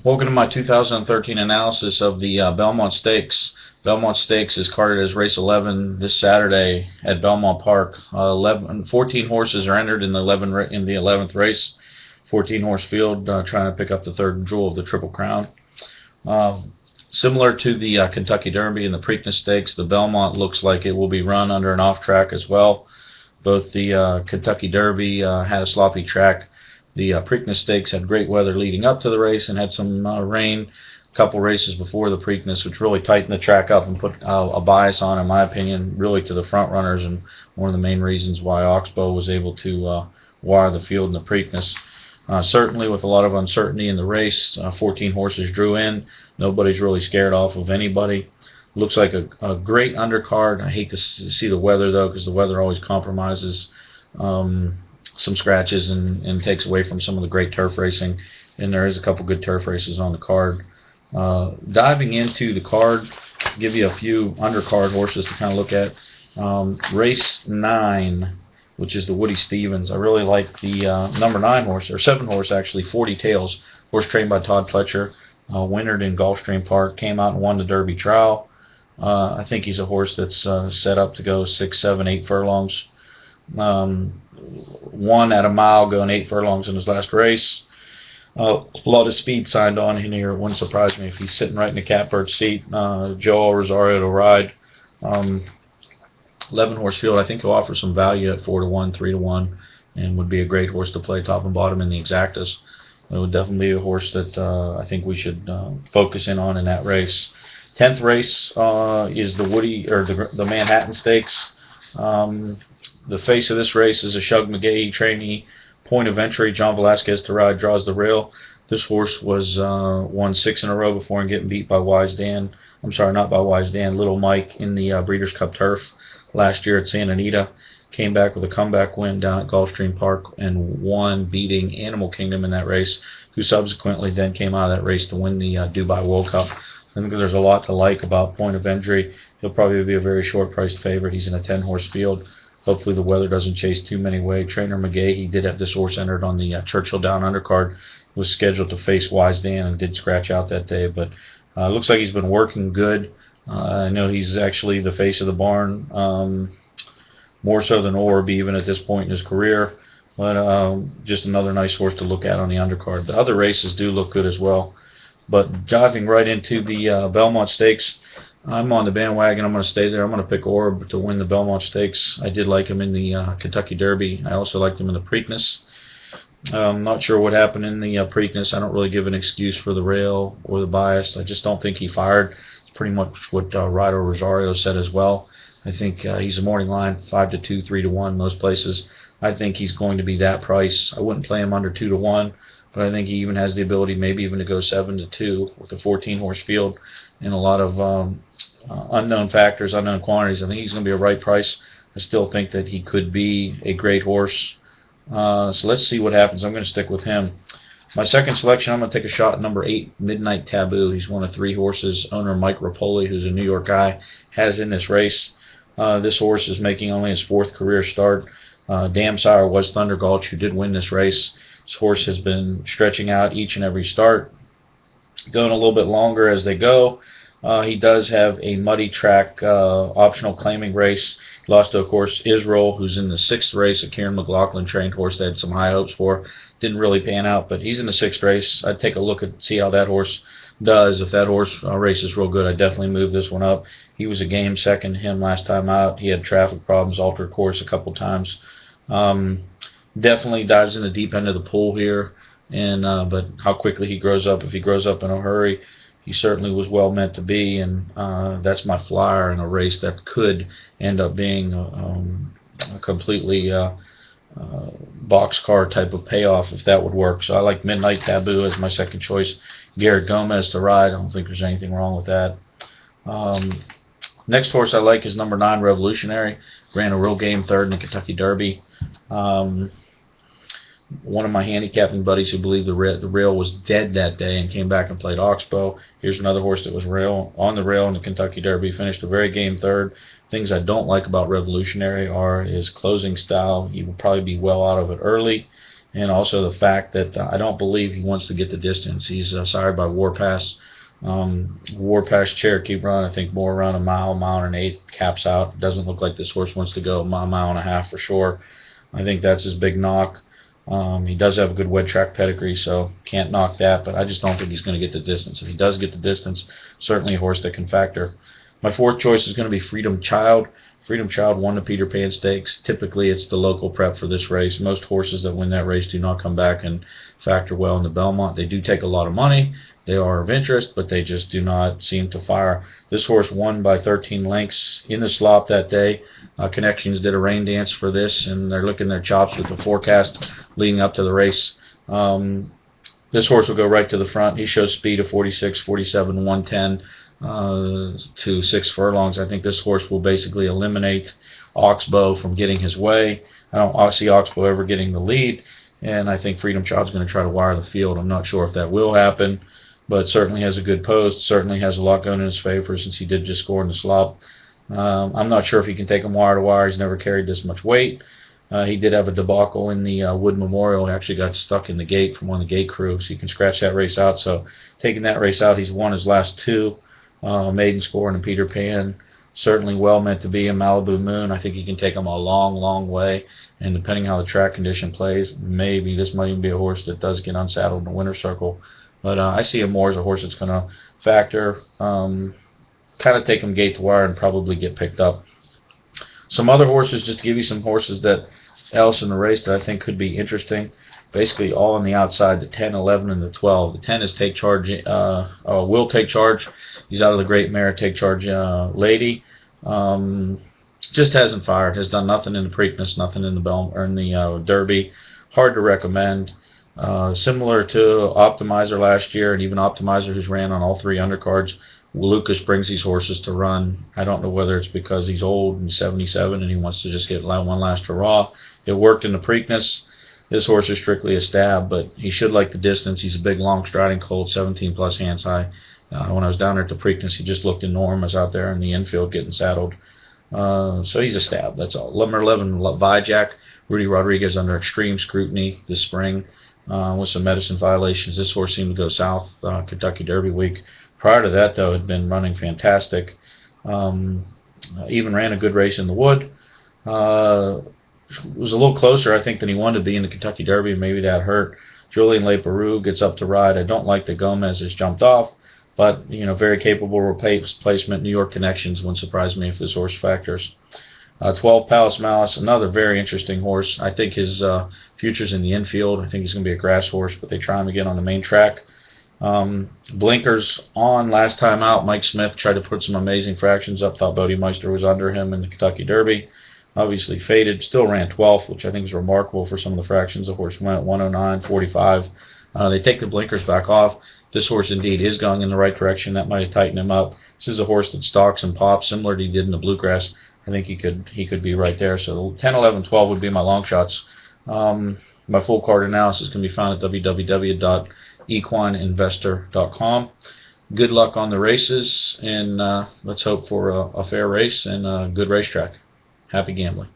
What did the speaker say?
Welcome to my 2013 analysis of the Belmont Stakes. Belmont Stakes is carded as race 11 this Saturday at Belmont Park. 14 horses are entered in the 11th race. 14 horse field, trying to pick up the third jewel of the Triple Crown. Similar to the Kentucky Derby and the Preakness Stakes, the Belmont looks like it will be run under an off track as well. Both the Kentucky Derby had a sloppy track. The Preakness Stakes had great weather leading up to the race and had some rain a couple races before the Preakness, which really tightened the track up and put a bias on, in my opinion, really to the front runners, and one of the main reasons why Oxbow was able to wire the field in the Preakness. Certainly with a lot of uncertainty in the race, 14 horses drew in. Nobody's really scared off of anybody. Looks like a great undercard. I hate to see the weather, though, because the weather always compromises some scratches and takes away from some of the great turf racing, and there is a couple good turf races on the card. Diving into the card, give you a few undercard horses to kind of look at. Race 9, which is the Woody Stevens. I really like the number 9 horse, or 7 horse actually, 40 Tails, horse trained by Todd Pletcher, wintered in Gulfstream Park, came out and won the Derby trial. I think he's a horse that's set up to go 6, 7, 8 furlongs. Won at a mile going 8 furlongs in his last race. A lot of speed signed on in here. It wouldn't surprise me if he's sitting right in the catbird seat. Joe Rosario to ride. 11 horse field. I think he'll offer some value at 4-1, 3-1, and would be a great horse to play top and bottom in the exactas. It would definitely be a horse that I think we should focus in on in that race. 10th race is the Woody, or the Manhattan Stakes. The face of this race is a Shug McGahee trainee. Point of entry, John Velasquez to ride, draws the rail. This horse was won 6 in a row before and getting beat by Wise Dan. I'm sorry, not by Wise Dan, Little Mike in the Breeders' Cup Turf last year at Santa Anita. Came back with a comeback win down at Gulfstream Park and won, beating Animal Kingdom in that race, who subsequently then came out of that race to win the Dubai World Cup. I think there's a lot to like about Point of Entry. He'll probably be a very short-priced favorite. He's in a 10-horse field. Hopefully the weather doesn't chase too many away. Trainer McGahee did have this horse entered on the Churchill Down undercard. Was scheduled to face Wise Dan and did scratch out that day, but looks like he's been working good. I know he's actually the face of the barn, more so than Orb, even at this point in his career. But just another nice horse to look at on the undercard. The other races do look good as well. But diving right into the Belmont Stakes, I'm on the bandwagon. I'm going to stay there. I'm going to pick Orb to win the Belmont Stakes. I did like him in the Kentucky Derby. I also liked him in the Preakness. I'm not sure what happened in the Preakness. I don't really give an excuse for the rail or the bias. I just don't think he fired. It's pretty much what Ryder Rosario said as well. I think he's a morning line, 5-2, 3-1 most places. I think he's going to be that price. I wouldn't play him under 2-1. But I think he even has the ability maybe even to go 7-2 with a 14-horse field and a lot of unknown factors, unknown quantities. I think he's going to be a right price. I still think that he could be a great horse. So let's see what happens. I'm going to stick with him. My second selection, I'm going to take a shot at number 8, Midnight Taboo. He's one of 3 horses. Owner Mike Rapoli, who's a New York guy, has in this race. This horse is making only his 4th career start. Dam Sire was Thunder Gulch, who did win this race. This horse has been stretching out each and every start, going a little bit longer as they go. He does have a muddy track optional claiming race. He lost to, of course, Israel, who's in the 6th race, a Kieran McLaughlin trained horse they had some high hopes for. Didn't really pan out, but he's in the 6th race. I'd take a look and see how that horse does. If that horse races real good, I'd definitely move this one up. He was a game second to him last time out. He had traffic problems, altered course a couple times. Definitely dives in the deep end of the pool here, and but how quickly he grows up. If he grows up in a hurry, he certainly was well meant to be, and that's my flyer in a race that could end up being a completely boxcar type of payoff if that would work. So I like Midnight Taboo as my second choice. Garrett Gomez to ride. I don't think there's anything wrong with that. Next horse I like is number 9, Revolutionary. Ran a real game 3rd in the Kentucky Derby. One of my handicapping buddies who believed the rail was dead that day and came back and played Oxbow. Here's another horse that was on the rail in the Kentucky Derby. Finished a very game 3rd. Things I don't like about Revolutionary are his closing style. He will probably be well out of it early, and also the fact that I don't believe he wants to get the distance. He's sired by Warpass. Warpass Cherokee run, I think more around a mile, mile and 1/8, caps out. Doesn't look like this horse wants to go a mile, mile and a half for sure. I think that's his big knock. He does have a good wet track pedigree, so can't knock that, but I just don't think he's going to get the distance. If he does get the distance, certainly a horse that can factor. My fourth choice is going to be Freedom Child. Freedom Child won the Peter Pan Stakes. Typically, it's the local prep for this race. Most horses that win that race do not come back and factor well in the Belmont. They do take a lot of money. They are of interest, but they just do not seem to fire. This horse won by 13 lengths in the slop that day. Connections did a rain dance for this, and they're licking their chops with the forecast leading up to the race. This horse will go right to the front. He shows speed of 46, 47, 110 to 6 furlongs. I think this horse will basically eliminate Oxbow from getting his way. I don't see Oxbow ever getting the lead, and I think Freedom Child's going to try to wire the field. I'm not sure if that will happen, but certainly has a good post, certainly has a lot going in his favor since he did just score in the slop. I'm not sure if he can take him wire to wire. He's never carried this much weight. He did have a debacle in the Wood Memorial. He actually got stuck in the gate from one of the gate crew, so you can scratch that race out. So taking that race out, he's won his last two. Maiden scoring in Peter Pan. Certainly well meant to be in Malibu Moon. I think he can take him a long, long way. And depending how the track condition plays, maybe this might even be a horse that does get unsaddled in the winner's circle. But I see him more as a horse that's going to factor, kind of take him gate to wire and probably get picked up. Some other horses, just to give you some horses that else in the race that I think could be interesting. Basically all on the outside, the 10, 11, and the 12. The 10 is Take Charge, will Take Charge. He's out of the Great Mare Take Charge Lady. Just hasn't fired. Has done nothing in the Preakness, nothing in the Derby. Hard to recommend. Similar to Optimizer last year, and even Optimizer, who's ran on all three undercards. Lucas brings these horses to run. I don't know whether it's because he's old and 77 and he wants to just get one last hurrah. It worked in the Preakness. This horse is strictly a stab, but he should like the distance. He's a big, long striding colt, 17 plus hands high. When I was down there at the Preakness, he just looked enormous out there in the infield getting saddled. So he's a stab, that's all. Number 11, Vijack. Rudy Rodriguez under extreme scrutiny this spring with some medicine violations. This horse seemed to go south Kentucky Derby week. Prior to that, though, had been running fantastic. Even ran a good race in the Wood. Was a little closer, I think, than he wanted to be in the Kentucky Derby, and maybe that hurt. Julian Leparoux gets up to ride. I don't like that Gomez has jumped off, but very capable replacement. New York connections wouldn't surprise me if this horse factors. 12, Palace Malice, another very interesting horse. I think his future's in the infield. I think he's going to be a grass horse, but they try him again on the main track. Blinkers on last time out. Mike Smith tried to put some amazing fractions up. Thought Bodemeister was under him in the Kentucky Derby. Obviously faded. Still ran 12th, which I think is remarkable for some of the fractions. The horse went 109, 45. They take the blinkers back off. This horse indeed is going in the right direction. That might have tightened him up. This is a horse that stalks and pops, similar to he did in the Bluegrass. I think he could be right there. So 10, 11, 12 would be my long shots. My full card analysis can be found at www.equineinvestor.com. Good luck on the races, and let's hope for a fair race and a good racetrack. Happy gambling.